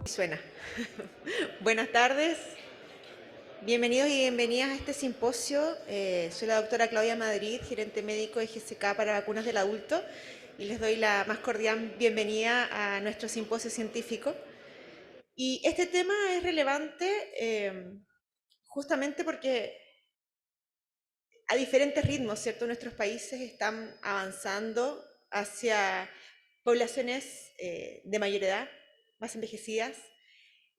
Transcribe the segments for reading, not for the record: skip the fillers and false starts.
Suena. Buenas tardes, bienvenidos y bienvenidas a este simposio. Soy la doctora Claudia Madrid, gerente médico de GSK para vacunas del adulto, y les doy la más cordial bienvenida a nuestro simposio científico. Y este tema es relevante justamente porque a diferentes ritmos, ¿cierto? Nuestros países están avanzando hacia poblaciones de mayor edad, más envejecidas.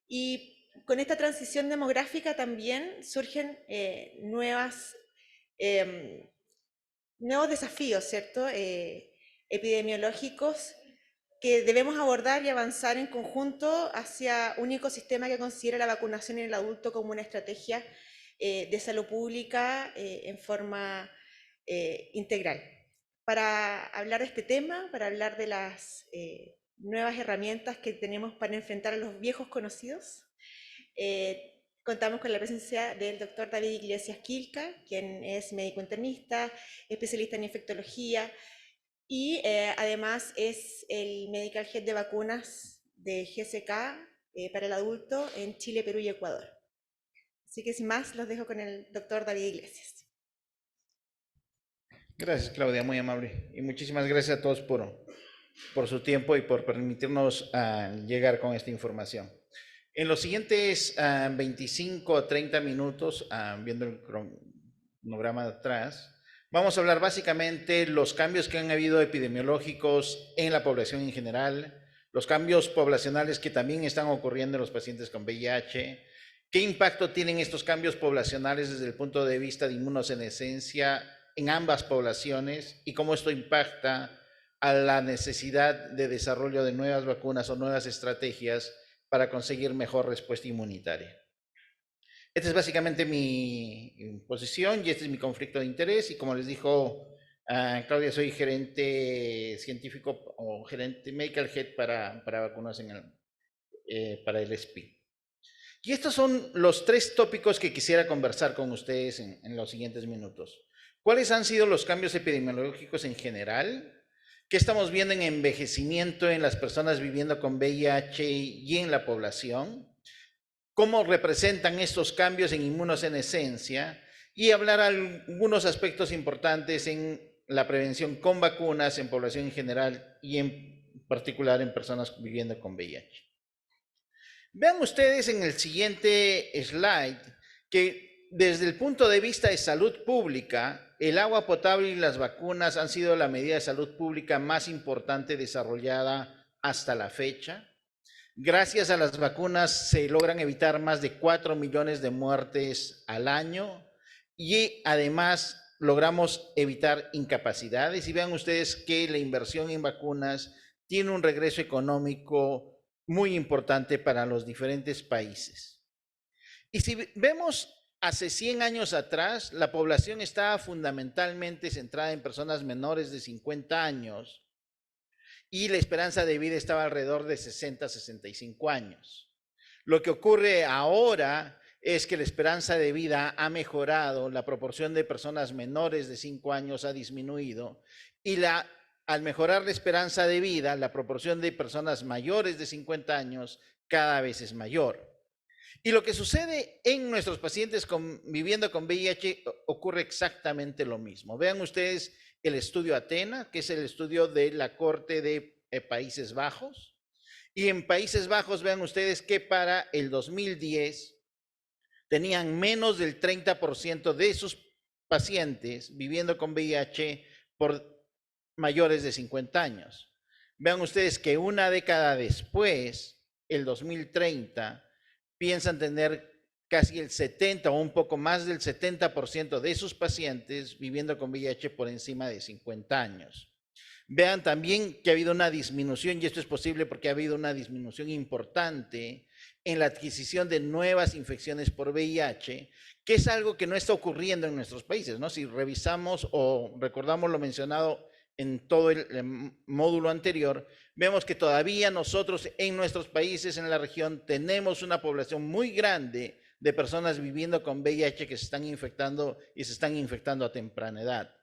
Y con esta transición demográfica también surgen nuevos desafíos, ¿cierto? Epidemiológicos que debemos abordar y avanzar en conjunto hacia un ecosistema que considera la vacunación en el adulto como una estrategia de salud pública en forma integral. Para hablar de este tema, para hablar de las nuevas herramientas que tenemos para enfrentar a los viejos conocidos, contamos con la presencia del doctor David Iglesias Quilca, quien es médico internista, especialista en infectología y además es el Medical Head de vacunas de GSK para el adulto en Chile, Perú y Ecuador. Así que sin más, los dejo con el doctor David Iglesias. Gracias, Claudia, muy amable. Y muchísimas gracias a todos por su tiempo y por permitirnos llegar con esta información. En los siguientes 25 a 30 minutos, viendo el cronograma de atrás, vamos a hablar básicamente los cambios que han habido epidemiológicos en la población en general, los cambios poblacionales que también están ocurriendo en los pacientes con VIH, qué impacto tienen estos cambios poblacionales desde el punto de vista de inmunosenescencia en ambas poblaciones y cómo esto impacta a la necesidad de desarrollo de nuevas vacunas o nuevas estrategias para conseguir mejor respuesta inmunitaria. Esta es básicamente mi posición y este es mi conflicto de interés y como les dijo Claudia, soy gerente científico o gerente medical head para vacunas para el SPI. Y estos son los tres tópicos que quisiera conversar con ustedes en los siguientes minutos. ¿Cuáles han sido los cambios epidemiológicos en general? ¿Qué estamos viendo en envejecimiento en las personas viviendo con VIH y en la población? ¿Cómo representan estos cambios en inmunosenescencia? Y hablar algunos aspectos importantes en la prevención con vacunas en población en general y en particular en personas viviendo con VIH. Vean ustedes en el siguiente slide que desde el punto de vista de salud pública, el agua potable y las vacunas han sido la medida de salud pública más importante desarrollada hasta la fecha. Gracias a las vacunas se logran evitar más de 4 millones de muertes al año y además logramos evitar incapacidades. Y vean ustedes que la inversión en vacunas tiene un regreso económico muy importante para los diferentes países. Y si vemos hace 100 años atrás, la población estaba fundamentalmente centrada en personas menores de 50 años y la esperanza de vida estaba alrededor de 60 a 65 años. Lo que ocurre ahora es que la esperanza de vida ha mejorado, la proporción de personas menores de 5 años ha disminuido y al mejorar la esperanza de vida, la proporción de personas mayores de 50 años cada vez es mayor. Y lo que sucede en nuestros pacientes viviendo con VIH ocurre exactamente lo mismo. Vean ustedes el estudio Athena, que es el estudio de la Corte de Países Bajos. Y en Países Bajos vean ustedes que para el 2010 tenían menos del 30% de sus pacientes viviendo con VIH por mayores de 50 años. Vean ustedes que una década después, el 2030, piensan tener casi el 70 o un poco más del 70% de sus pacientes viviendo con VIH por encima de 50 años. Vean también que ha habido una disminución, y esto es posible porque ha habido una disminución importante en la adquisición de nuevas infecciones por VIH, que es algo que no está ocurriendo en nuestros países, ¿no? Si revisamos o recordamos lo mencionado en todo el módulo anterior, vemos que todavía nosotros en nuestros países, en la región, tenemos una población muy grande de personas viviendo con VIH que se están infectando y se están infectando a temprana edad.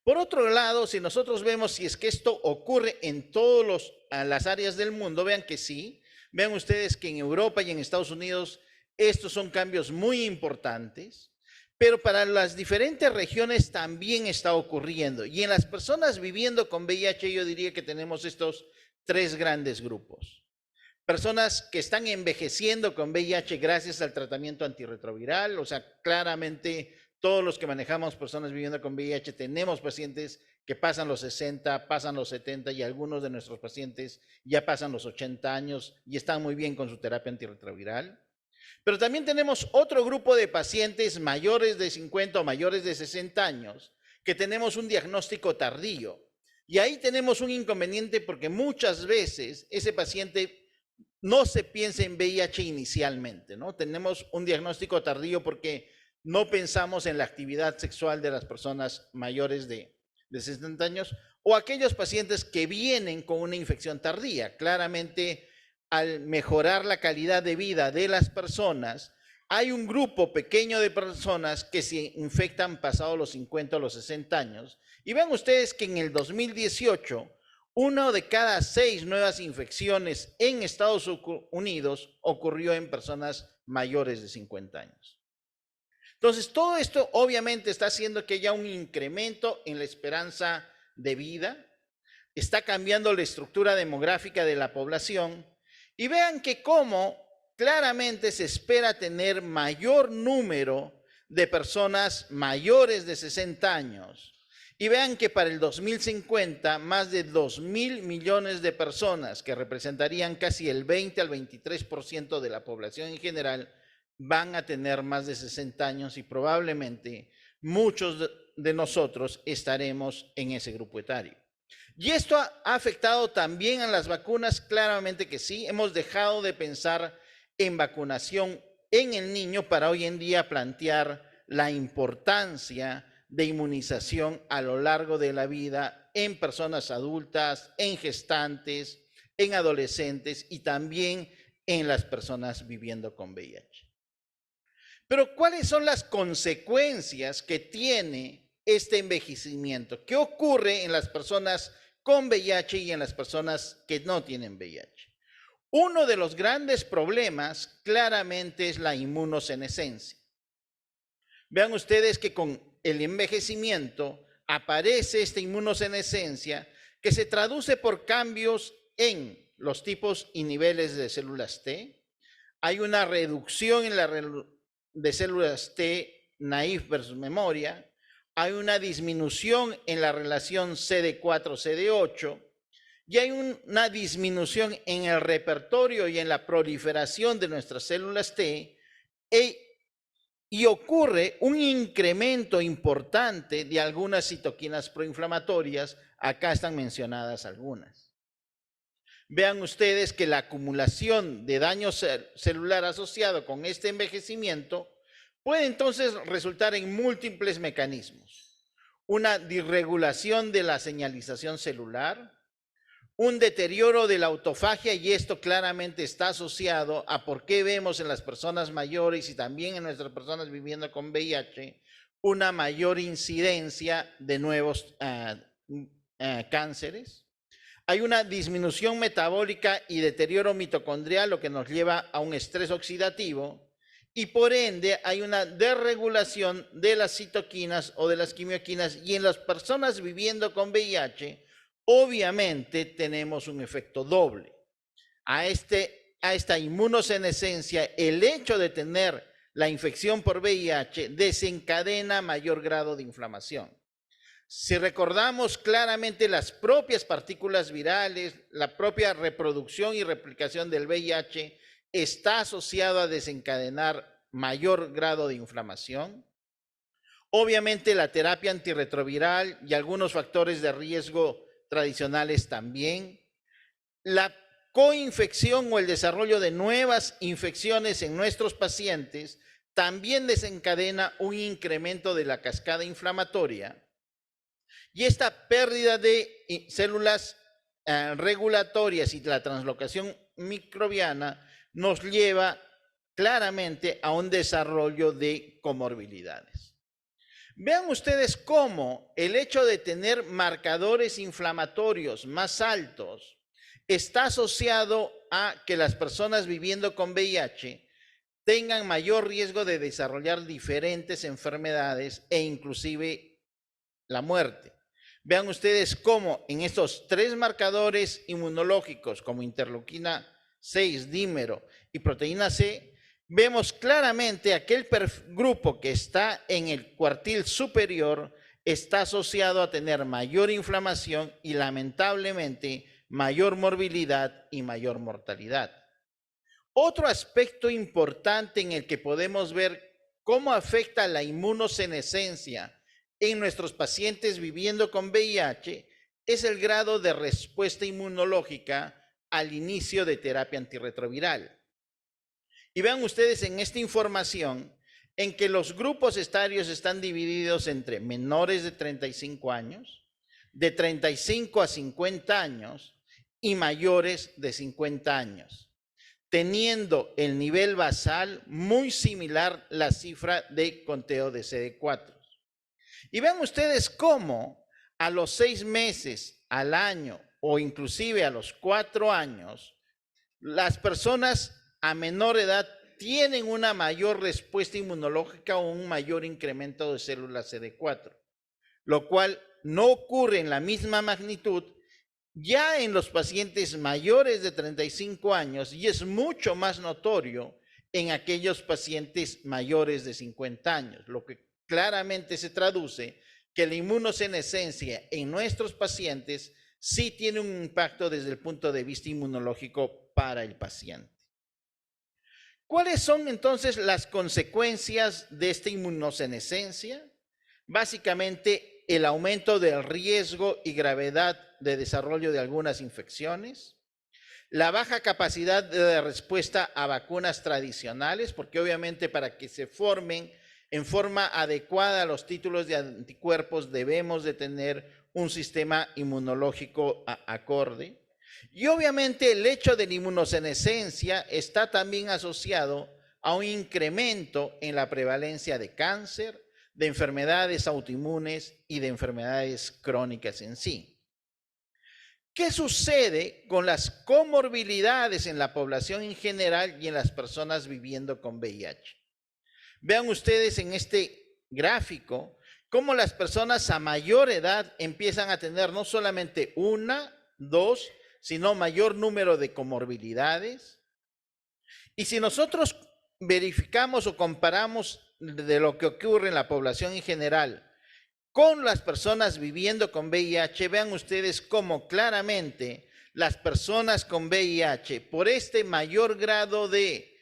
Por otro lado, si nosotros vemos si es que esto ocurre en todas las áreas del mundo, vean que sí, Vean ustedes que en Europa y en Estados Unidos estos son cambios muy importantes, pero para las diferentes regiones también está ocurriendo. Y en las personas viviendo con VIH yo diría que tenemos estos tres grandes grupos. Personas que están envejeciendo con VIH gracias al tratamiento antirretroviral, o sea, claramente todos los que manejamos personas viviendo con VIH tenemos pacientes que pasan los 60, pasan los 70 y algunos de nuestros pacientes ya pasan los 80 años y están muy bien con su terapia antirretroviral. Pero también tenemos otro grupo de pacientes mayores de 50 o mayores de 60 años que tenemos un diagnóstico tardío. Y ahí tenemos un inconveniente porque muchas veces ese paciente no se piensa en VIH inicialmente, ¿no? Tenemos un diagnóstico tardío porque no pensamos en la actividad sexual de las personas mayores de 60 años o aquellos pacientes que vienen con una infección tardía. Claramente, al mejorar la calidad de vida de las personas, hay un grupo pequeño de personas que se infectan pasados los 50 o los 60 años. Y vean ustedes que en el 2018, 1 de cada 6 nuevas infecciones en Estados Unidos ocurrió en personas mayores de 50 años. Entonces, todo esto obviamente está haciendo que haya un incremento en la esperanza de vida, está cambiando la estructura demográfica de la población y vean que cómo claramente se espera tener mayor número de personas mayores de 60 años. Y vean que para el 2050, más de 2.000 millones de personas, que representarían casi el 20 al 23% de la población en general, van a tener más de 60 años y probablemente muchos de nosotros estaremos en ese grupo etario. Y esto ha afectado también a las vacunas, claramente que sí. Hemos dejado de pensar en vacunación en el niño para hoy en día plantear la importancia de inmunización a lo largo de la vida en personas adultas, en gestantes, en adolescentes y también en las personas viviendo con VIH. Pero ¿cuáles son las consecuencias que tiene este envejecimiento? ¿Qué ocurre en las personas con VIH y en las personas que no tienen VIH? Uno de los grandes problemas claramente es la inmunosenescencia. Vean ustedes que con el envejecimiento aparece esta inmunosenescencia que se traduce por cambios en los tipos y niveles de células T. Hay una reducción en la de células T naïf versus memoria. Hay una disminución en la relación CD4-CD8 y hay una disminución en el repertorio y en la proliferación de nuestras células T y ocurre un incremento importante de algunas citoquinas proinflamatorias. Acá están mencionadas algunas. Vean ustedes que la acumulación de daño celular asociado con este envejecimiento puede entonces resultar en múltiples mecanismos. Una disregulación de la señalización celular, un deterioro de la autofagia, y esto claramente está asociado a por qué vemos en las personas mayores y también en nuestras personas viviendo con VIH una mayor incidencia de nuevos cánceres. Hay una disminución metabólica y deterioro mitocondrial, lo que nos lleva a un estrés oxidativo, y por ende hay una desregulación de las citoquinas o de las quimioquinas, y en las personas viviendo con VIH obviamente tenemos un efecto doble. A esta inmunosenescencia, el hecho de tener la infección por VIH desencadena mayor grado de inflamación. Si recordamos claramente las propias partículas virales, la propia reproducción y replicación del VIH está asociado a desencadenar mayor grado de inflamación. Obviamente la terapia antirretroviral y algunos factores de riesgo tradicionales también. La coinfección o el desarrollo de nuevas infecciones en nuestros pacientes también desencadena un incremento de la cascada inflamatoria. Y esta pérdida de células regulatorias y la translocación microbiana nos lleva claramente a un desarrollo de comorbilidades. Vean ustedes cómo el hecho de tener marcadores inflamatorios más altos está asociado a que las personas viviendo con VIH tengan mayor riesgo de desarrollar diferentes enfermedades e inclusive la muerte. Vean ustedes cómo en estos 3 marcadores inmunológicos como interleuquina 6, dímero y proteína C, vemos claramente aquel grupo que está en el cuartil superior está asociado a tener mayor inflamación y lamentablemente mayor morbilidad y mayor mortalidad. Otro aspecto importante en el que podemos ver cómo afecta la inmunosenescencia en nuestros pacientes viviendo con VIH es el grado de respuesta inmunológica al inicio de terapia antirretroviral. Y vean ustedes en esta información en que los grupos etarios están divididos entre menores de 35 años, de 35 a 50 años y mayores de 50 años, teniendo el nivel basal muy similar la cifra de conteo de CD4. Y vean ustedes cómo a los 6 meses, al año o inclusive a los 4 años, las personas a menor edad tienen una mayor respuesta inmunológica o un mayor incremento de células CD4, lo cual no ocurre en la misma magnitud ya en los pacientes mayores de 35 años y es mucho más notorio en aquellos pacientes mayores de 50 años, lo que claramente se traduce que la inmunosenescencia en nuestros pacientes sí tiene un impacto desde el punto de vista inmunológico para el paciente. ¿Cuáles son entonces las consecuencias de esta inmunosenescencia? Básicamente, el aumento del riesgo y gravedad de desarrollo de algunas infecciones, la baja capacidad de respuesta a vacunas tradicionales, porque obviamente para que se formen en forma adecuada los títulos de anticuerpos debemos de tener un sistema inmunológico acorde. Y obviamente el hecho de la inmunosenescencia está también asociado a un incremento en la prevalencia de cáncer, de enfermedades autoinmunes y de enfermedades crónicas en sí. ¿Qué sucede con las comorbilidades en la población en general y en las personas viviendo con VIH? Vean ustedes en este gráfico cómo las personas a mayor edad empiezan a tener no solamente 1, 2, sino mayor número de comorbilidades. Y si nosotros verificamos o comparamos de lo que ocurre en la población en general con las personas viviendo con VIH, vean ustedes cómo claramente las personas con VIH, por este mayor grado de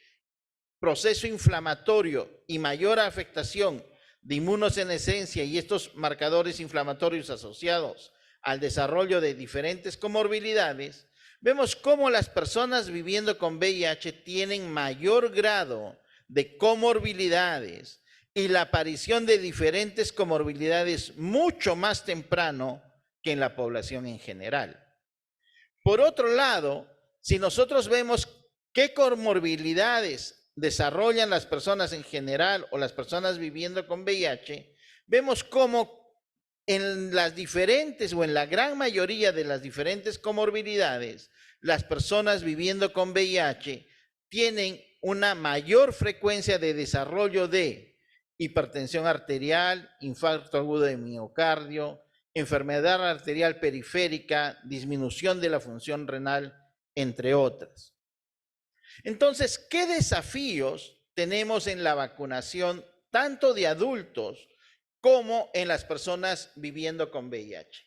proceso inflamatorio y mayor afectación de inmunosenescencia y estos marcadores inflamatorios asociados al desarrollo de diferentes comorbilidades, vemos cómo las personas viviendo con VIH tienen mayor grado de comorbilidades y la aparición de diferentes comorbilidades mucho más temprano que en la población en general. Por otro lado, si nosotros vemos qué comorbilidades desarrollan las personas en general o las personas viviendo con VIH, vemos cómo en las diferentes o en la gran mayoría de las diferentes comorbilidades, las personas viviendo con VIH tienen una mayor frecuencia de desarrollo de hipertensión arterial, infarto agudo de miocardio, enfermedad arterial periférica, disminución de la función renal, entre otras. Entonces, ¿qué desafíos tenemos en la vacunación tanto de adultos como en las personas viviendo con VIH?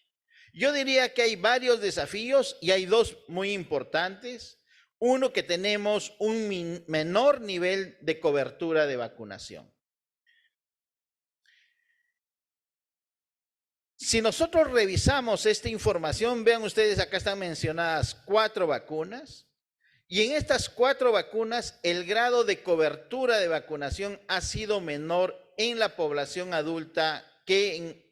Yo diría que hay varios desafíos y hay 2 muy importantes. Uno, que tenemos un menor nivel de cobertura de vacunación. Si nosotros revisamos esta información, vean ustedes, acá están mencionadas 4 vacunas. Y en estas 4 vacunas, el grado de cobertura de vacunación ha sido menor en la población adulta que en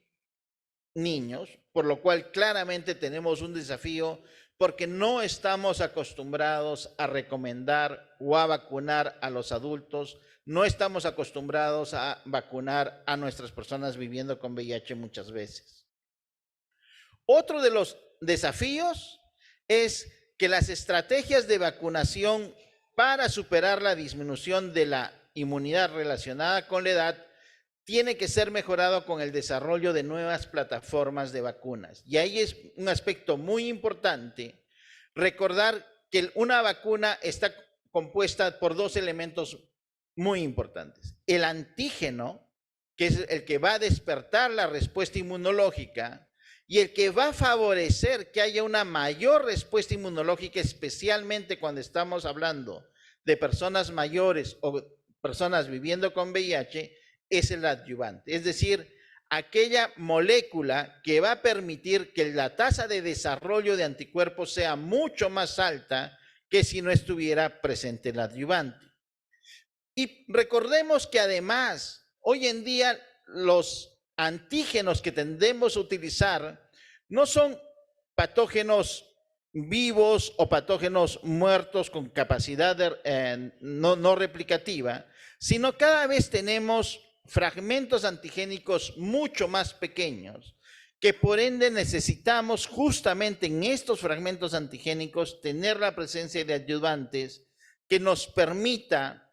niños, por lo cual claramente tenemos un desafío porque no estamos acostumbrados a recomendar o a vacunar a los adultos, no estamos acostumbrados a vacunar a nuestras personas viviendo con VIH muchas veces. Otro de los desafíos es que las estrategias de vacunación para superar la disminución de la inmunidad relacionada con la edad tiene que ser mejorado con el desarrollo de nuevas plataformas de vacunas. Y ahí es un aspecto muy importante recordar que una vacuna está compuesta por dos elementos muy importantes. El antígeno, que es el que va a despertar la respuesta inmunológica y el que va a favorecer que haya una mayor respuesta inmunológica, especialmente cuando estamos hablando de personas mayores o personas viviendo con VIH, es el adyuvante. Es decir, aquella molécula que va a permitir que la tasa de desarrollo de anticuerpos sea mucho más alta que si no estuviera presente el adyuvante. Y recordemos que además, hoy en día los antígenos que tendemos a utilizar no son patógenos vivos o patógenos muertos con capacidad no replicativa, sino cada vez tenemos fragmentos antigénicos mucho más pequeños, que por ende necesitamos justamente en estos fragmentos antigénicos tener la presencia de adyuvantes que nos permita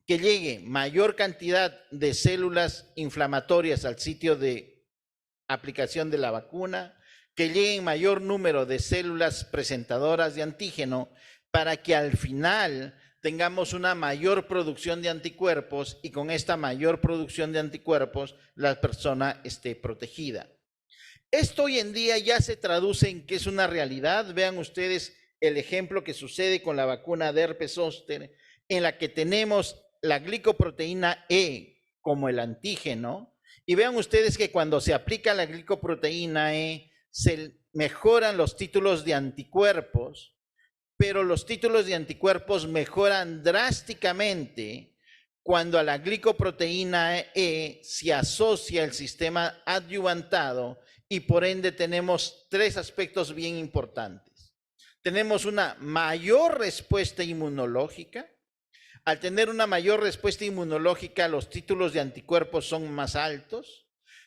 que llegue mayor cantidad de células inflamatorias al sitio de aplicación de la vacuna, que llegue mayor número de células presentadoras de antígeno para que al final tengamos una mayor producción de anticuerpos y con esta mayor producción de anticuerpos la persona esté protegida. Esto hoy en día ya se traduce en que es una realidad. Vean ustedes el ejemplo que sucede con la vacuna de herpes zóster, en la que tenemos la glicoproteína E como el antígeno, y vean ustedes que cuando se aplica la glicoproteína E se mejoran los títulos de anticuerpos, pero los títulos de anticuerpos mejoran drásticamente cuando a la glicoproteína E se asocia el sistema adyuvantado, y por ende tenemos tres aspectos bien importantes. Tenemos una mayor respuesta inmunológica. Al tener una mayor respuesta inmunológica, los títulos de anticuerpos son más altos.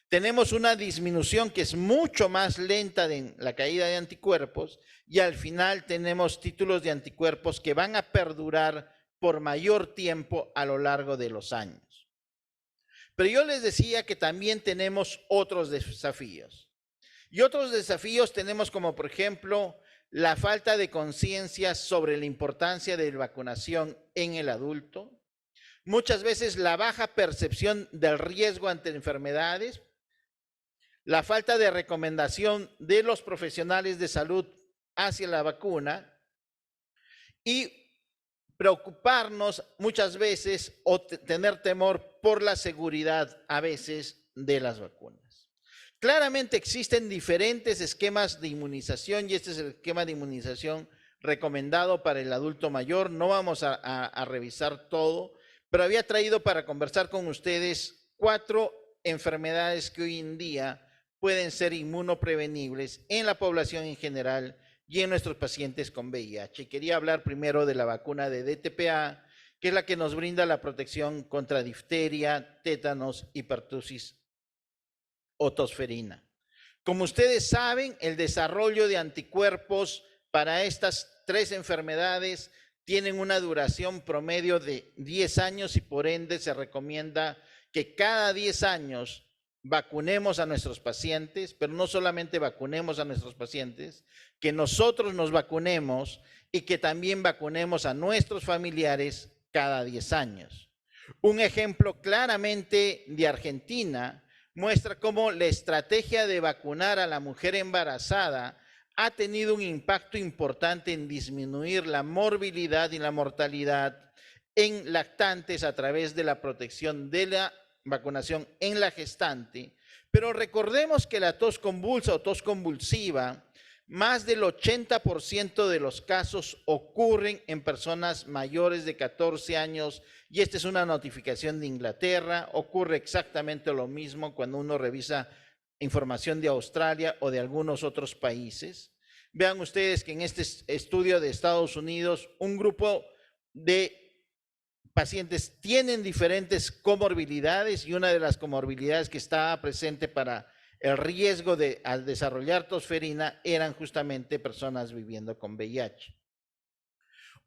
Tenemos una disminución que es mucho más lenta de la caída de anticuerpos, y al final tenemos títulos de anticuerpos que van a perdurar por mayor tiempo a lo largo de los años. Pero yo les decía que también tenemos otros desafíos. Y otros desafíos tenemos como, por ejemplo, la falta de conciencia sobre la importancia de la vacunación en el adulto. Muchas veces la baja percepción del riesgo ante enfermedades, la falta de recomendación de los profesionales de salud hacia la vacuna y preocuparnos muchas veces o tener temor por la seguridad a veces de las vacunas. Claramente existen diferentes esquemas de inmunización y este es el esquema de inmunización recomendado para el adulto mayor. No vamos a revisar todo, pero había traído para conversar con ustedes 4 enfermedades que hoy en día pueden ser inmunoprevenibles en la población en general y en nuestros pacientes con VIH. Quería hablar primero de la vacuna de DTPA, que es la que nos brinda la protección contra difteria, tétanos y pertusis o tosferina. Como ustedes saben, el desarrollo de anticuerpos para estas 3 enfermedades tienen una duración promedio de 10 años y por ende se recomienda que cada 10 años vacunemos a nuestros pacientes, pero no solamente vacunemos a nuestros pacientes, que nosotros nos vacunemos y que también vacunemos a nuestros familiares cada 10 años. Un ejemplo claramente de Argentina muestra cómo la estrategia de vacunar a la mujer embarazada ha tenido un impacto importante en disminuir la morbilidad y la mortalidad en lactantes a través de la protección de la vacunación en la gestante. Pero recordemos que la tos convulsa o tos convulsiva, más del 80% de los casos ocurren en personas mayores de 14 años y esta es una notificación de Inglaterra. Ocurre exactamente lo mismo cuando uno revisa información de Australia o de algunos otros países. Vean ustedes que en este estudio de Estados Unidos, un grupo de pacientes tienen diferentes comorbilidades y una de las comorbilidades que está presente para el riesgo al desarrollar tosferina eran justamente personas viviendo con VIH.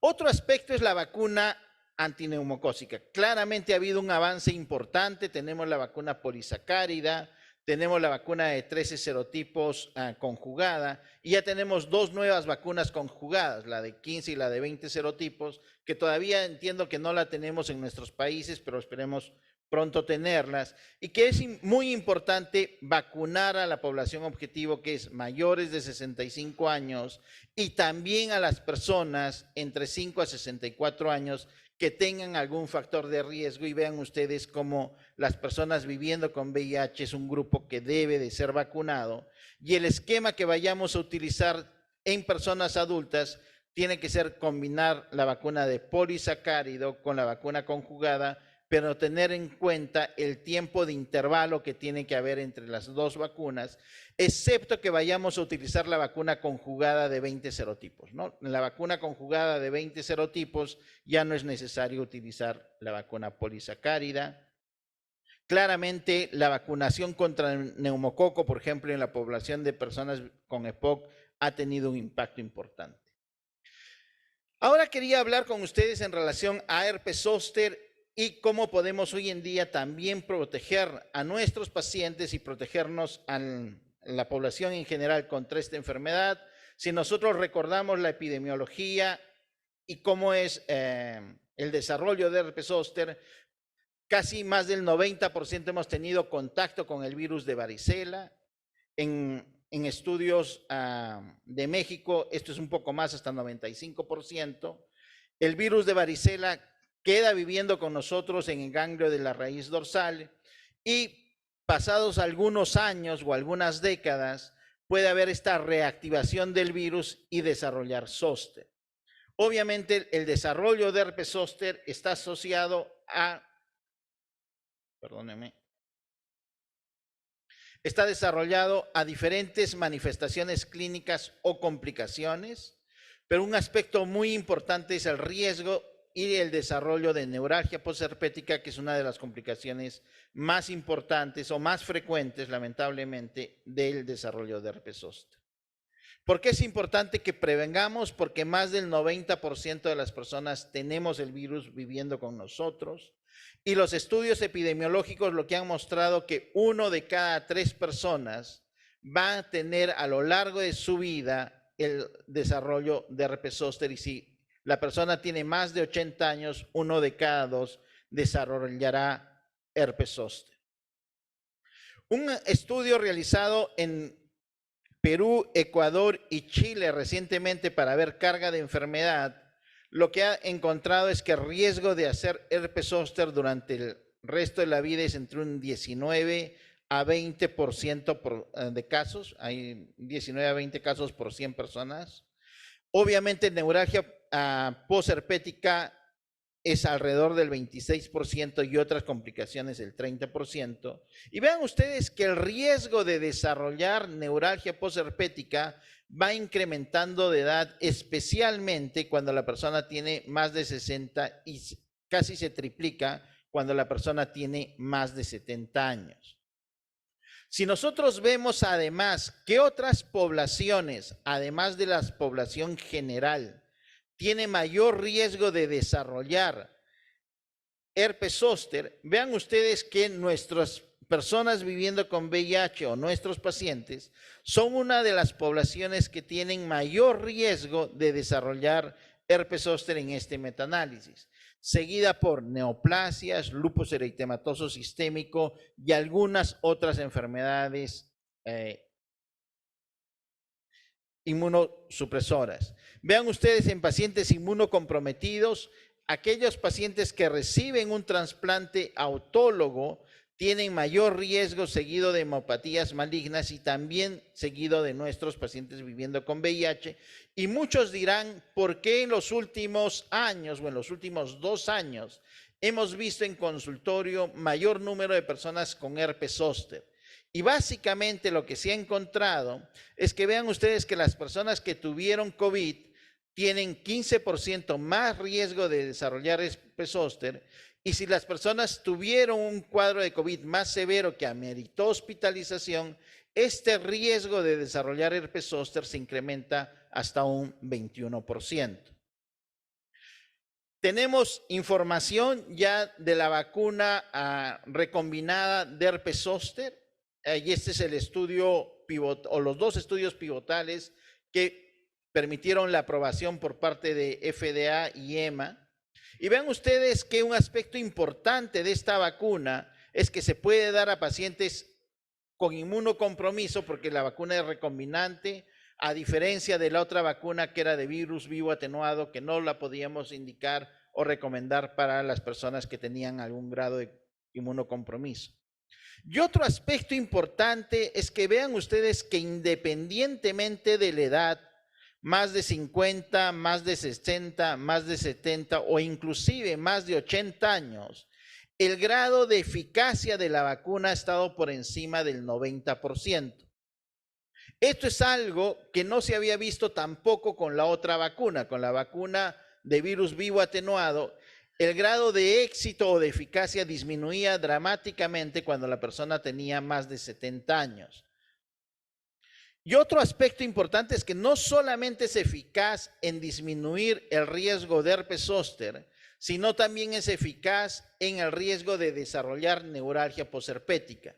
Otro aspecto es la vacuna antineumocócica. Claramente ha habido un avance importante, tenemos la vacuna polisacárida, tenemos la vacuna de 13 serotipos conjugada y ya tenemos 2 nuevas vacunas conjugadas, la de 15 y la de 20 serotipos, que todavía entiendo que no la tenemos en nuestros países, pero esperemos pronto tenerlas, y que es muy importante vacunar a la población objetivo, que es mayores de 65 años, y también a las personas entre 5 a 64 años que tengan algún factor de riesgo, y vean ustedes cómo las personas viviendo con VIH es un grupo que debe de ser vacunado, y el esquema que vayamos a utilizar en personas adultas tiene que ser combinar la vacuna de polisacárido con la vacuna conjugada, pero tener en cuenta el tiempo de intervalo que tiene que haber entre las 2 vacunas, excepto que vayamos a utilizar la vacuna conjugada de 20 serotipos, ¿no? En la vacuna conjugada de 20 serotipos ya no es necesario utilizar la vacuna polisacárida. Claramente la vacunación contra el neumococo, por ejemplo, en la población de personas con EPOC ha tenido un impacto importante. Ahora quería hablar con ustedes en relación a herpes zóster y cómo podemos hoy en día también proteger a nuestros pacientes y protegernos a la población en general contra esta enfermedad. Si nosotros recordamos la epidemiología y cómo es el desarrollo de herpes zóster, casi más del 90% hemos tenido contacto con el virus de varicela. En estudios de México, esto es un poco más, hasta 95%. El virus de varicela queda viviendo con nosotros en el ganglio de la raíz dorsal y pasados algunos años o algunas décadas puede haber esta reactivación del virus y desarrollar zóster. Obviamente el desarrollo de herpes zóster está asociado a, está desarrollado a diferentes manifestaciones clínicas o complicaciones, pero un aspecto muy importante es el riesgo y el desarrollo de neuralgia posherpética, que es una de las complicaciones más importantes o más frecuentes, lamentablemente, del desarrollo de herpes zóster. ¿Por qué es importante que prevengamos? Porque más del 90% de las personas tenemos el virus viviendo con nosotros, y los estudios epidemiológicos lo que han mostrado que 1 de cada 3 personas va a tener a lo largo de su vida el desarrollo de herpes zóster, y si la persona tiene más de 80 años, 1 de cada 2 desarrollará herpes zóster. Un estudio realizado en Perú, Ecuador y Chile recientemente para ver carga de enfermedad, lo que ha encontrado es que el riesgo de hacer herpes zóster durante el resto de la vida es entre un 19 a 20% de casos. Hay 19 a 20 casos por 100 personas. Obviamente, neuralgia posherpética es alrededor del 26% y otras complicaciones del 30%. Y vean ustedes que el riesgo de desarrollar neuralgia posherpética va incrementando de edad, especialmente cuando la persona tiene más de 60 y casi se triplica cuando la persona tiene más de 70 años. Si nosotros vemos además qué otras poblaciones, además de la población general, tiene mayor riesgo de desarrollar herpes zóster, vean ustedes que nuestras personas viviendo con VIH o nuestros pacientes son una de las poblaciones que tienen mayor riesgo de desarrollar herpes zóster en este metaanálisis, seguida por neoplasias, lupus eritematoso sistémico y algunas otras enfermedades inmunosupresoras. Vean ustedes en pacientes inmunocomprometidos, aquellos pacientes que reciben un trasplante autólogo tienen mayor riesgo, seguido de hemopatías malignas y también seguido de nuestros pacientes viviendo con VIH. Y muchos dirán, ¿por qué en los últimos años o en los últimos 2 años hemos visto en consultorio mayor número de personas con herpes zóster? Y básicamente lo que se ha encontrado es que vean ustedes que las personas que tuvieron COVID tienen 15% más riesgo de desarrollar herpes zóster, y si las personas tuvieron un cuadro de COVID más severo que ameritó hospitalización, este riesgo de desarrollar herpes zóster se incrementa hasta un 21%. Tenemos información ya de la vacuna recombinada de herpes zóster, y este es el estudio pivot, o los dos estudios pivotales que permitieron la aprobación por parte de FDA y EMA. Y vean ustedes que un aspecto importante de esta vacuna es que se puede dar a pacientes con inmunocompromiso, porque la vacuna es recombinante, a diferencia de la otra vacuna que era de virus vivo atenuado, que no la podíamos indicar o recomendar para las personas que tenían algún grado de inmunocompromiso. Y otro aspecto importante es que vean ustedes que independientemente de la edad, más de 50, más de 60, más de 70 o inclusive más de 80 años, el grado de eficacia de la vacuna ha estado por encima del 90%. Esto es algo que no se había visto tampoco con la otra vacuna, con la vacuna de virus vivo atenuado. El grado de éxito o de eficacia disminuía dramáticamente cuando la persona tenía más de 70 años. Y otro aspecto importante es que no solamente es eficaz en disminuir el riesgo de herpes zóster, sino también es eficaz en el riesgo de desarrollar neuralgia posherpética.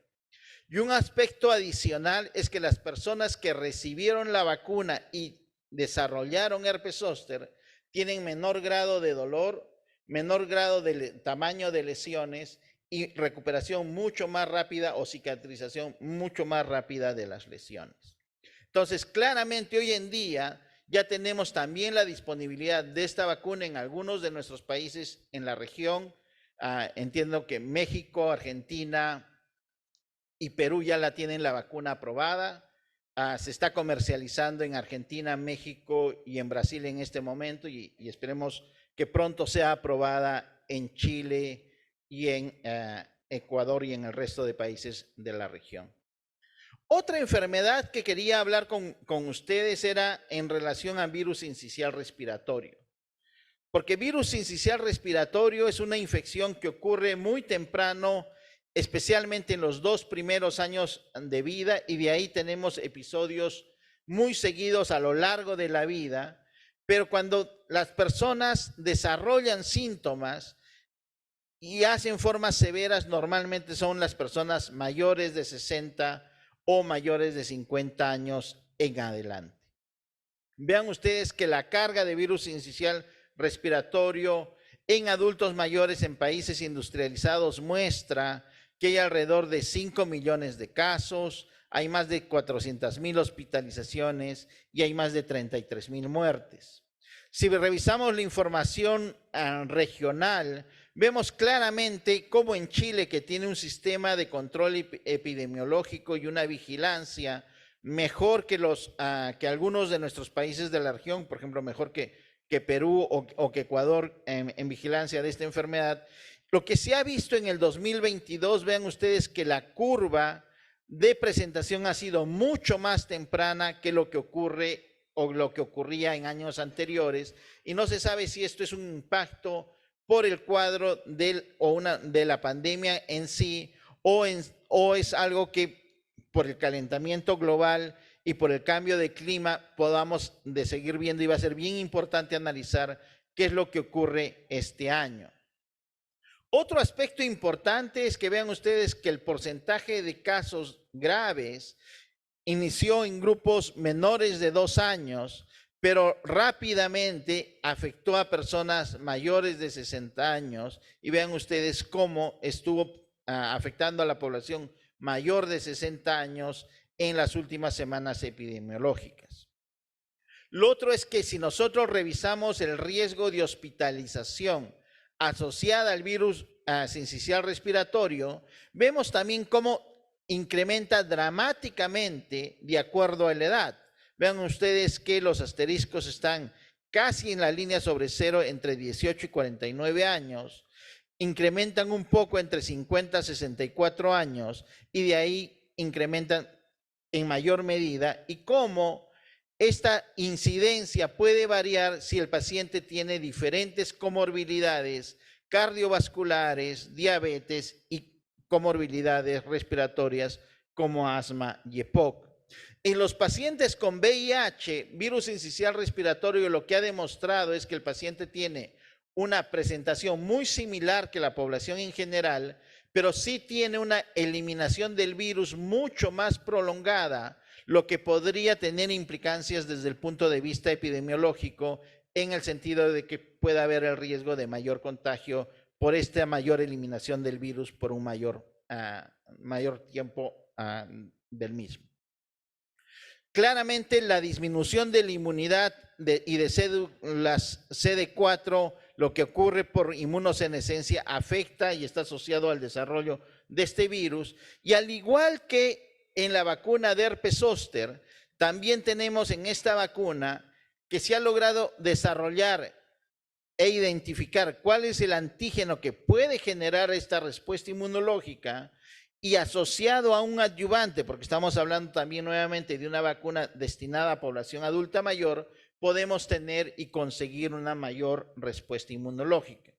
Y un aspecto adicional es que las personas que recibieron la vacuna y desarrollaron herpes zóster tienen menor grado de dolor, menor grado de tamaño de lesiones y recuperación mucho más rápida o cicatrización mucho más rápida de las lesiones. Entonces, claramente hoy en día ya tenemos también la disponibilidad de esta vacuna en algunos de nuestros países en la región. Entiendo que México, Argentina y Perú ya la tienen la vacuna aprobada. Se está comercializando en Argentina, México y en Brasil en este momento y esperemos que pronto sea aprobada en Chile y en Ecuador y en el resto de países de la región. Otra enfermedad que quería hablar con ustedes era en relación a virus sincicial respiratorio. Porque virus sincicial respiratorio es una infección que ocurre muy temprano, especialmente en los 2 primeros años de vida, y de ahí tenemos episodios muy seguidos a lo largo de la vida, pero cuando las personas desarrollan síntomas y hacen formas severas, normalmente son las personas mayores de 60 o mayores de 50 años en adelante. Vean ustedes que la carga de virus sincicial respiratorio en adultos mayores en países industrializados muestra que hay alrededor de 5 millones de casos, hay más de 400,000 hospitalizaciones y hay más de 33,000 muertes. Si revisamos la información regional, vemos claramente cómo en Chile, que tiene un sistema de control epidemiológico y una vigilancia mejor que algunos de nuestros países de la región, por ejemplo, mejor que Perú o que Ecuador en vigilancia de esta enfermedad, lo que se ha visto en el 2022, vean ustedes que la curva de presentación ha sido mucho más temprana que lo que ocurre o lo que ocurría en años anteriores, y no se sabe si esto es un impacto por el cuadro de la pandemia en sí o es algo que por el calentamiento global y por el cambio de clima podamos de seguir viendo, y va a ser bien importante analizar qué es lo que ocurre este año. Otro aspecto importante es que vean ustedes que el porcentaje de casos graves inició en grupos menores de 2 años, pero rápidamente afectó a personas mayores de 60 años, y vean ustedes cómo estuvo afectando a la población mayor de 60 años en las últimas semanas epidemiológicas. Lo otro es que si nosotros revisamos el riesgo de hospitalización asociada al virus sincicial respiratorio, vemos también cómo incrementa dramáticamente de acuerdo a la edad. Vean ustedes que los asteriscos están casi en la línea sobre cero entre 18 y 49 años, incrementan un poco entre 50 y 64 años y de ahí incrementan en mayor medida, y cómo esta incidencia puede variar si el paciente tiene diferentes comorbilidades cardiovasculares, diabetes y comorbilidades respiratorias como asma y EPOC. En los pacientes con VIH, virus sincicial respiratorio, lo que ha demostrado es que el paciente tiene una presentación muy similar que la población en general, pero sí tiene una eliminación del virus mucho más prolongada, lo que podría tener implicancias desde el punto de vista epidemiológico, en el sentido de que pueda haber el riesgo de mayor contagio por esta mayor eliminación del virus por un mayor tiempo del mismo. Claramente la disminución de la inmunidad y de células CD4, lo que ocurre por inmunosenescencia, afecta y está asociado al desarrollo de este virus. Y al igual que en la vacuna de herpes zóster, también tenemos en esta vacuna que se ha logrado desarrollar e identificar cuál es el antígeno que puede generar esta respuesta inmunológica, y asociado a un adyuvante, porque estamos hablando también nuevamente de una vacuna destinada a población adulta mayor, podemos tener y conseguir una mayor respuesta inmunológica.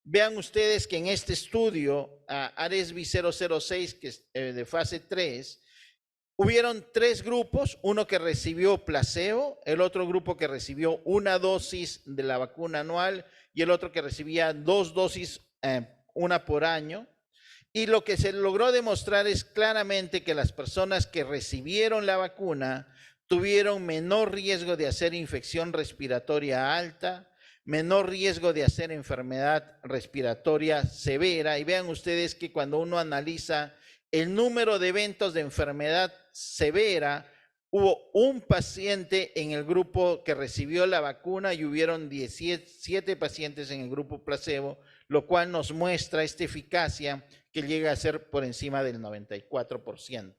Vean ustedes que en este estudio, ARESVI 006, que es de fase 3, hubieron 3 grupos, uno que recibió placebo, el otro grupo que recibió una dosis de la vacuna anual y el otro que recibía 2 dosis, una por año. Y lo que se logró demostrar es claramente que las personas que recibieron la vacuna tuvieron menor riesgo de hacer infección respiratoria alta, menor riesgo de hacer enfermedad respiratoria severa. Y vean ustedes que cuando uno analiza el número de eventos de enfermedad severa, hubo un paciente en el grupo que recibió la vacuna y hubieron 17 pacientes en el grupo placebo, lo cual nos muestra esta eficacia que llega a ser por encima del 94%.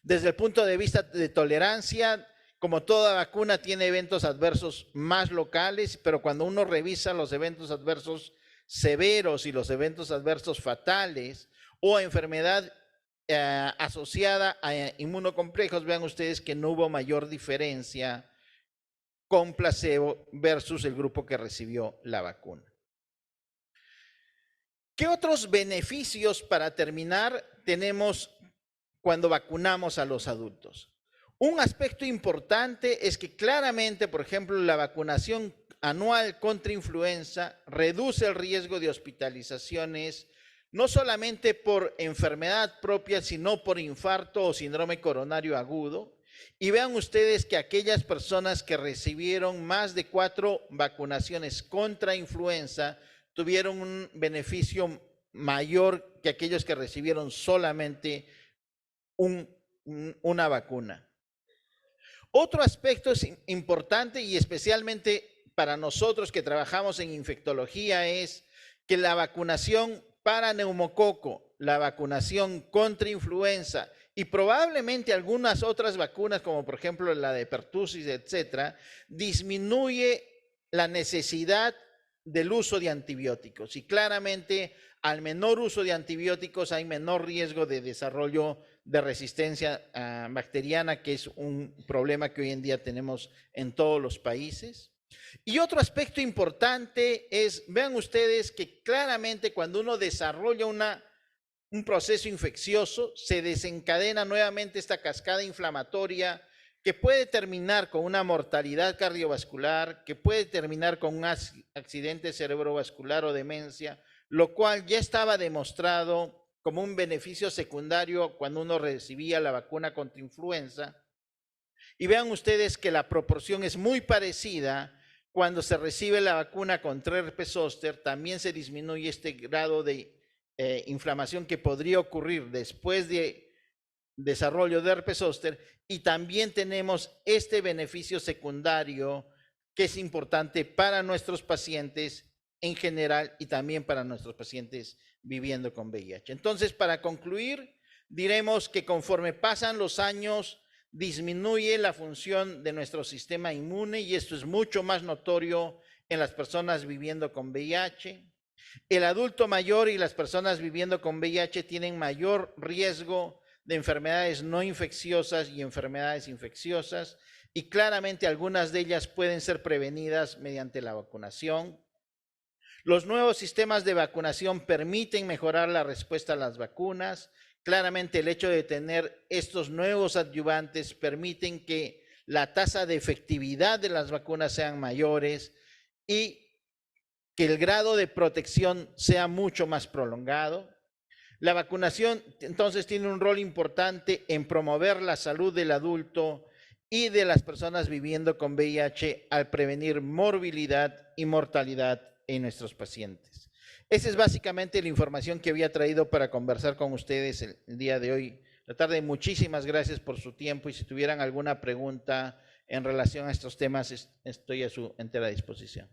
Desde el punto de vista de tolerancia, como toda vacuna tiene eventos adversos más locales, pero cuando uno revisa los eventos adversos severos y los eventos adversos fatales o enfermedad asociada a inmunocomplejos, vean ustedes que no hubo mayor diferencia con placebo versus el grupo que recibió la vacuna. ¿Qué otros beneficios, para terminar, tenemos cuando vacunamos a los adultos? Un aspecto importante es que claramente, por ejemplo, la vacunación anual contra influenza reduce el riesgo de hospitalizaciones, no solamente por enfermedad propia, sino por infarto o síndrome coronario agudo. Y vean ustedes que aquellas personas que recibieron más de 4 vacunaciones contra influenza tuvieron un beneficio mayor que aquellos que recibieron solamente una vacuna. Otro aspecto importante, y especialmente para nosotros que trabajamos en infectología, es que la vacunación para neumococo, la vacunación contra influenza y probablemente algunas otras vacunas, como por ejemplo la de pertussis, etcétera, disminuye la necesidad del uso de antibióticos, y claramente al menor uso de antibióticos hay menor riesgo de desarrollo de resistencia bacteriana, que es un problema que hoy en día tenemos en todos los países. Y otro aspecto importante es, vean ustedes que claramente cuando uno desarrolla un proceso infeccioso, se desencadena nuevamente esta cascada inflamatoria que puede terminar con una mortalidad cardiovascular, que puede terminar con un accidente cerebrovascular o demencia, lo cual ya estaba demostrado como un beneficio secundario cuando uno recibía la vacuna contra influenza. Y vean ustedes que la proporción es muy parecida cuando se recibe la vacuna contra herpes zóster. También se disminuye este grado de inflamación que podría ocurrir después de desarrollo de herpes zóster, y también tenemos este beneficio secundario que es importante para nuestros pacientes en general y también para nuestros pacientes viviendo con VIH. Entonces, para concluir, diremos que conforme pasan los años, disminuye la función de nuestro sistema inmune, y esto es mucho más notorio en las personas viviendo con VIH. El adulto mayor y las personas viviendo con VIH tienen mayor riesgo de enfermedades no infecciosas y enfermedades infecciosas, y claramente algunas de ellas pueden ser prevenidas mediante la vacunación. Los nuevos sistemas de vacunación permiten mejorar la respuesta a las vacunas, Claramente el hecho de tener estos nuevos adyuvantes permiten que la tasa de efectividad de las vacunas sean mayores y que el grado de protección sea mucho más prolongado. La vacunación entonces tiene un rol importante en promover la salud del adulto y de las personas viviendo con VIH al prevenir morbilidad y mortalidad en nuestros pacientes. Esa es básicamente la información que había traído para conversar con ustedes el día de hoy. La tarde, muchísimas gracias por su tiempo y si tuvieran alguna pregunta en relación a estos temas, estoy a su entera disposición.